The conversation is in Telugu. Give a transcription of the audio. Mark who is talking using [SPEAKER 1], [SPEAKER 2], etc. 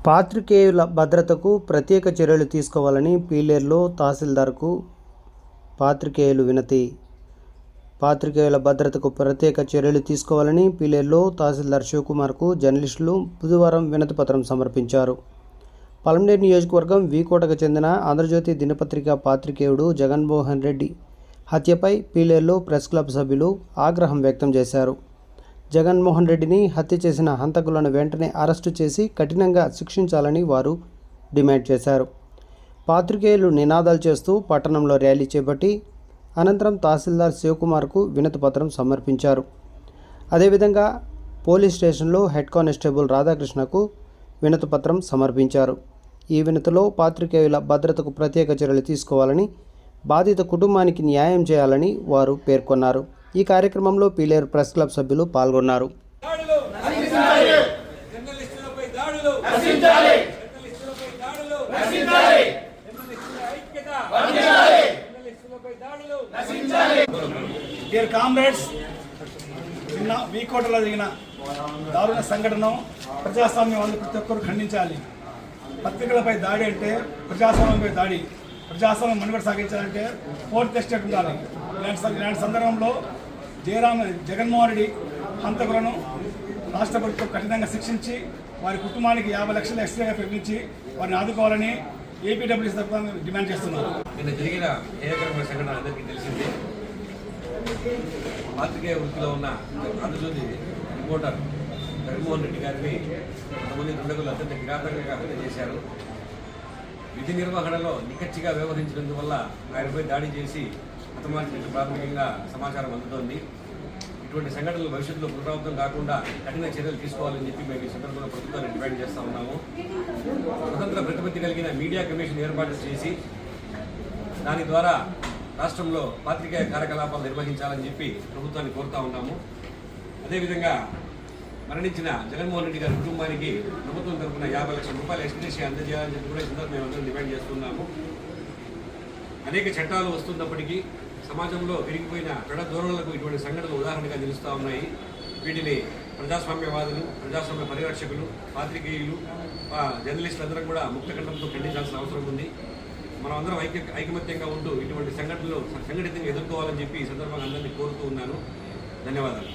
[SPEAKER 1] పాత్రికేయుల భద్రతకు ప్రత్యేక చర్యలు తీసుకోవాలని పీలేరులో తహసీల్దార్కు పాత్రికేయులు వినతి. పాత్రికేయుల భద్రతకు ప్రత్యేక చర్యలు తీసుకోవాలని పీలేరులో తహసీల్దార్ శివకుమార్కు జర్నలిస్టులు బుధవారం వినతిపత్రం సమర్పించారు. పలమనేరు నియోజకవర్గం వీకోటకు చెందిన ఆంధ్రజ్యోతి దినపత్రిక పాత్రికేయుడు జగన్మోహన్ రెడ్డి హత్యపై పీలేరులో ప్రెస్ క్లబ్ సభ్యులు ఆగ్రహం వ్యక్తం చేశారు. జగన్మోహన్ రెడ్డిని హత్య చేసిన హంతకులను వెంటనే అరెస్టు చేసి కఠినంగా శిక్షించాలని వారు డిమాండ్ చేశారు. పాత్రికేయులు నినాదాలు చేస్తూ పట్టణంలో ర్యాలీ చేపట్టి అనంతరం తహసీల్దార్ శివకుమార్కు వినతిపత్రం సమర్పించారు. అదేవిధంగా పోలీస్ స్టేషన్లో హెడ్ కానిస్టేబుల్ రాధాకృష్ణకు వినతిపత్రం సమర్పించారు. ఈ వినతిలో పాత్రికేయుల భద్రతకు ప్రత్యేక చర్యలు తీసుకోవాలని, బాధిత కుటుంబానికి న్యాయం చేయాలని వారు పేర్కొన్నారు. ఈ కార్యక్రమంలో పీలేరు ప్రెస్ క్లబ్ సభ్యులు పాల్గొన్నారు.
[SPEAKER 2] డియర్ కామ్రేడ్స్, నిన్న వీకోటలో జరిగిన దారుణ సంఘటన ప్రజాస్వామ్యం వాళ్ళు ప్రతి ఒక్కరు ఖండించాలి. పత్రికలపై దాడి అంటే ప్రజాస్వామ్యంపై దాడి. ప్రజాస్వామ్యం మనుగడ సాగించాలంటే ఫోర్త్ ఎస్టేట్ ఉండాలి. ఇలాంటి సందర్భంలో జగన్మోహన్ రెడ్డి హంతకులను రాష్ట్ర ప్రభుత్వం కఠినంగా శిక్షించి వారి కుటుంబానికి 50 లక్షల ఎక్స్ట్రాగా ప్రకటించి వారిని ఆదుకోవాలని ఏపీడబ్ల్యూసీ తరఫున డిమాండ్ చేస్తున్నారు.
[SPEAKER 3] నిన్న జరిగిన ఏకరమైన సంఘటన అందరికీ తెలిసిందే. పాత్రికేయ వృత్తిలో ఉన్న ఆంధ్రజ్యోతి రిపోర్టర్ జగన్మోహన్ రెడ్డి గారిని కొంతమంది దుండగులు అత్యంత కిరాతకంగా హత్య చేశారు. విధి నిర్వహణలో నిక్కచ్చిగా వ్యవహరించినందువల్ల ఆయనపై దాడి చేసి హతమార్చినట్టు ప్రాథమికంగా సమాచారం అందుతోంది. ఇటువంటి సంఘటనలు భవిష్యత్తులో పునరావృతం కాకుండా కఠిన చర్యలు తీసుకోవాలని చెప్పి మేము ఈ సందర్భంలో ప్రభుత్వాన్ని డిమాండ్ చేస్తూ ఉన్నాము. స్వతంత్ర ప్రతిపత్తి కలిగిన మీడియా కమిషన్ ఏర్పాటు చేసి దాని ద్వారా రాష్ట్రంలో పాత్రికేయ కార్యకలాపాలు నిర్వహించాలని చెప్పి ప్రభుత్వాన్ని కోరుతూ ఉన్నాము. అదేవిధంగా మరణించిన జగన్మోహన్ రెడ్డి గారి కుటుంబానికి ప్రభుత్వం తరఫున 50 లక్షల రూపాయలు ఎక్స్గ్రేషియా అందజేయాలని చెప్పి కూడా ఈ సందర్భంగా మేమందరం డిమాండ్ చేస్తున్నాము. అనేక చట్టాలు వస్తున్నప్పటికీ సమాజంలో పెరిగిపోయిన పెడ ధోరణులకు ఇటువంటి సంఘటనలు ఉదాహరణగా నిలుస్తూ ఉన్నాయి. వీటిని ప్రజాస్వామ్యవాదులు, ప్రజాస్వామ్య పరిరక్షకులు, పాత్రికేయులు, జర్నలిస్టులందరం కూడా ముక్తకంఠంతో ఖండించాల్సిన అవసరం ఉంది. మనం అందరం ఐకమత్యంగా ఉంటూ ఇటువంటి సంఘటనలు సంఘటితంగా ఎదుర్కోవాలని చెప్పి ఈ సందర్భంగా అందరినీ కోరుతూ ఉన్నాను. ధన్యవాదాలు.